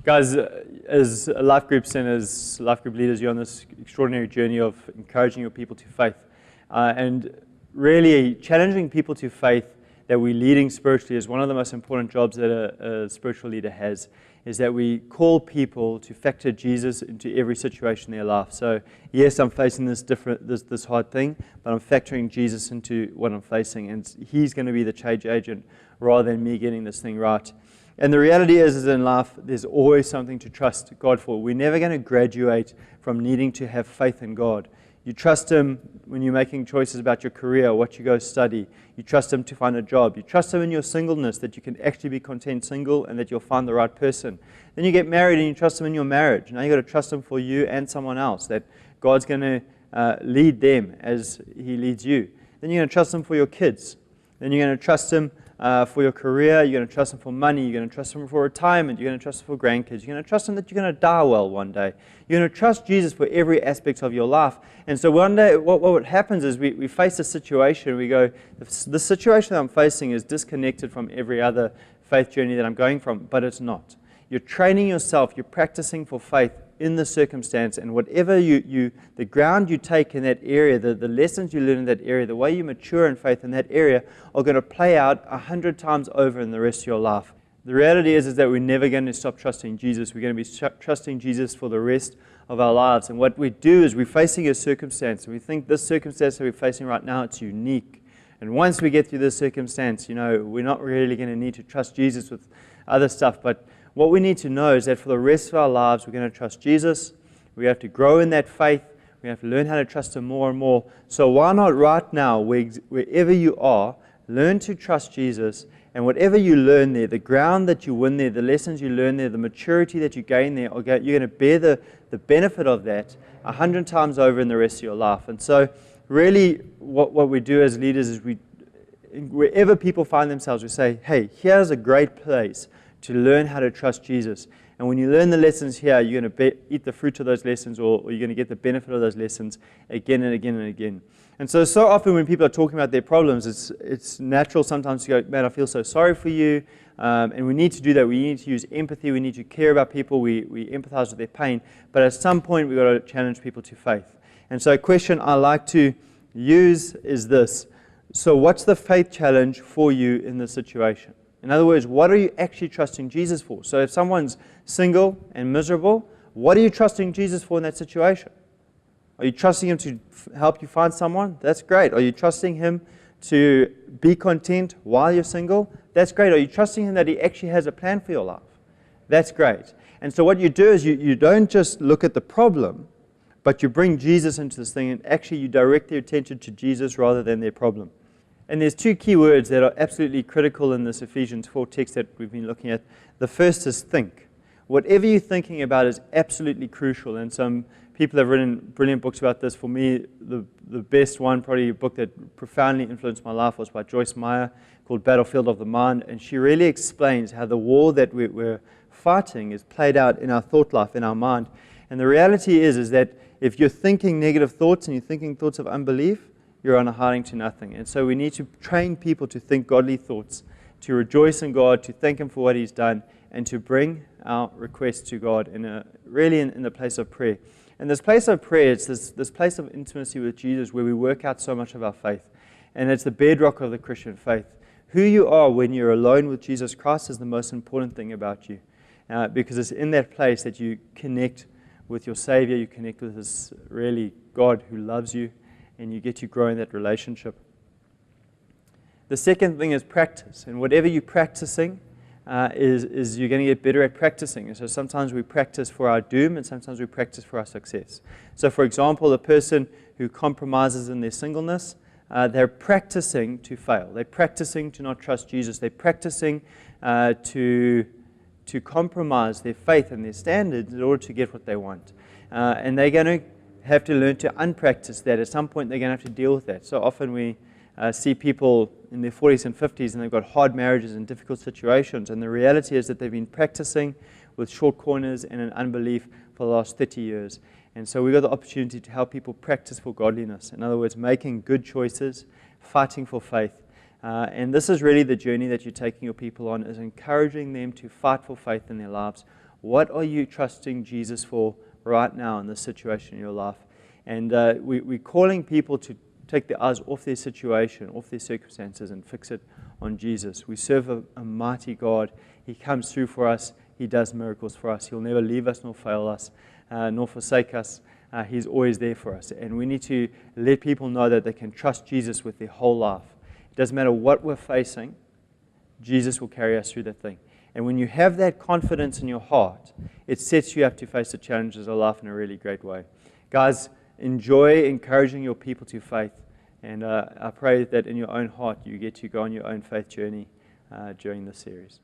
Guys, as life groups and as life group leaders, you're on this extraordinary journey of encouraging your people to faith and really challenging people to faith that we're leading spiritually is one of the most important jobs that a spiritual leader has, is that we call people to factor Jesus into every situation in their life. So yes, I'm facing this hard thing, but I'm factoring Jesus into what I'm facing, and He's going to be the change agent rather than me getting this thing right. And the reality is in life, there's always something to trust God for. We're never going to graduate from needing to have faith in God. You trust Him when you're making choices about your career, what you go study. You trust Him to find a job. You trust Him in your singleness, that you can actually be content single and that you'll find the right person. Then you get married and you trust Him in your marriage. Now you've got to trust Him for you and someone else, that God's going to lead them as He leads you. Then you're going to trust Him for your kids. Then you're going to trust Him for your career, you're going to trust Him for money, you're going to trust Him for retirement, you're going to trust Him for grandkids, you're going to trust Him that you're going to die well one day. You're going to trust Jesus for every aspect of your life. And so one day, what happens is we face a situation, we go, the situation that I'm facing is disconnected from every other faith journey that I'm going from, but it's not. You're training yourself, you're practicing for faith in the circumstance, and whatever the ground you take in that area, the lessons you learn in that area, the way you mature in faith in that area are going to play out 100 times over in the rest of your life. The reality is that we're never going to stop trusting Jesus. We're going to be trusting Jesus for the rest of our lives. And what we do is we're facing a circumstance, and we think this circumstance that we're facing right now, it's unique. And once we get through this circumstance, we're not really going to need to trust Jesus with other stuff, but what we need to know is that for the rest of our lives, we're going to trust Jesus. We have to grow in that faith. We have to learn how to trust Him more and more. So why not right now, wherever you are, learn to trust Jesus, and whatever you learn there, the ground that you win there, the lessons you learn there, the maturity that you gain there, you're going to bear the benefit of that 100 times over in the rest of your life. And so really what we do as leaders is wherever people find themselves, we say, hey, here's a great place to learn how to trust Jesus. And when you learn the lessons here, you're going to eat the fruit of those lessons, or you're going to get the benefit of those lessons again and again and again. And so often when people are talking about their problems, it's natural sometimes to go, man, I feel so sorry for you. And we need to do that. We need to use empathy. We need to care about people. We empathize with their pain. But at some point, we've got to challenge people to faith. And so a question I like to use is this. So what's the faith challenge for you in this situation? In other words, what are you actually trusting Jesus for? So if someone's single and miserable, what are you trusting Jesus for in that situation? Are you trusting Him to help you find someone? That's great. Are you trusting Him to be content while you're single? That's great. Are you trusting Him that He actually has a plan for your life? That's great. And so what you do is you don't just look at the problem, but you bring Jesus into this thing, and actually you direct their attention to Jesus rather than their problem. And there's two key words that are absolutely critical in this Ephesians 4 text that we've been looking at. The first is think. Whatever you're thinking about is absolutely crucial. And some people have written brilliant books about this. For me, the best one, probably a book that profoundly influenced my life, was by Joyce Meyer, called Battlefield of the Mind. And she really explains how the war that we're fighting is played out in our thought life, in our mind. And the reality is that if you're thinking negative thoughts and you're thinking thoughts of unbelief, you're on a hiding to nothing. And so we need to train people to think godly thoughts, to rejoice in God, to thank Him for what He's done, and to bring our requests to God in the place of prayer. And this place of prayer, it's this place of intimacy with Jesus where we work out so much of our faith. And it's the bedrock of the Christian faith. Who you are when you're alone with Jesus Christ is the most important thing about you. Because it's in that place that you connect with your Savior, you connect with this really God who loves you, and you get to grow in that relationship. The second thing is practice. And whatever you're practicing is you're going to get better at practicing. And so sometimes we practice for our doom, and sometimes we practice for our success. So for example, the person who compromises in their singleness, they're practicing to fail. They're practicing to not trust Jesus. They're practicing to compromise their faith and their standards in order to get what they want. And they're going to have to learn to unpractice that. At some point, they're going to have to deal with that. So often we see people in their 40s and 50s, and they've got hard marriages and difficult situations. And the reality is that they've been practicing with short corners and in unbelief for the last 30 years. And so we've got the opportunity to help people practice for godliness. In other words, making good choices, fighting for faith. And this is really the journey that you're taking your people on, is encouraging them to fight for faith in their lives What are you trusting Jesus for right now in this situation in your life? And we're calling people to take their eyes off their situation, off their circumstances, and fix it on Jesus. We serve a mighty God. He comes through for us. He does miracles for us. He'll never leave us nor fail us, nor forsake us. He's always there for us. And we need to let people know that they can trust Jesus with their whole life. It doesn't matter what we're facing, Jesus will carry us through that thing. And when you have that confidence in your heart, it sets you up to face the challenges of life in a really great way. Guys, enjoy encouraging your people to faith. And I pray that in your own heart you get to go on your own faith journey during this series.